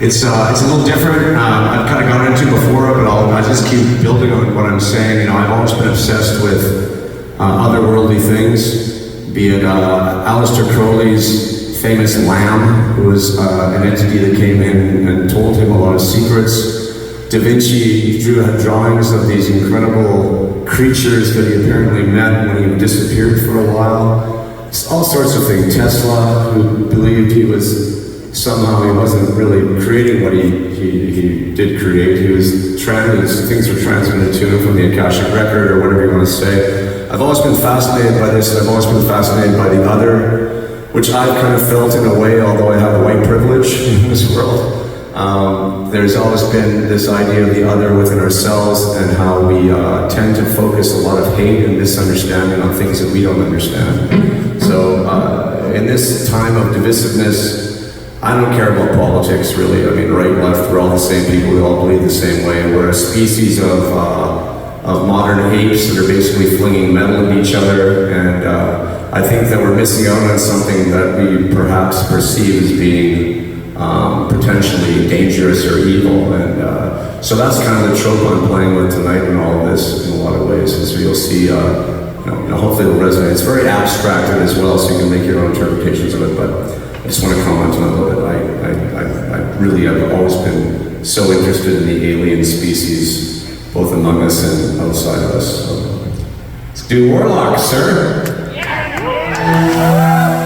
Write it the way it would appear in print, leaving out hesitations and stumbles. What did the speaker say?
It's a little different. I've kind of gone into before, but I just keep building on what I'm saying. You know, I've always been obsessed with otherworldly things, be it Aleister Crowley's famous lamb, who was an entity that came in and told him a lot of secrets. Da Vinci drew drawings of these incredible creatures that he apparently met when he disappeared for a while. All sorts of things. Tesla, who believed he wasn't really creating what he did create. Things were transmitted to him from the Akashic Record, or whatever you want to say. I've always been fascinated by this, and I've always been fascinated by the other, which I've kind of felt in a way, although I have white privilege in this world. There's always been this idea of the other within ourselves, and how we tend to focus a lot of hate and misunderstanding on things that we don't understand. So in this time of divisiveness, I don't care about politics, really. I mean, right, left, we're all the same people, we all believe the same way. We're a species of modern apes that are basically flinging metal at each other, and I think that we're missing out on something that we perhaps perceive as being potentially dangerous or evil, and so that's kind of the trope I'm playing with tonight in all of this, in a lot of ways. And so you'll see, hopefully it'll resonate. It's very abstracted as well, so you can make your own interpretations of it, but I just want to comment on it a little bit. I've always been so interested in the alien species, both among us and outside of us. So, let's do Warlock, sir. Yeah.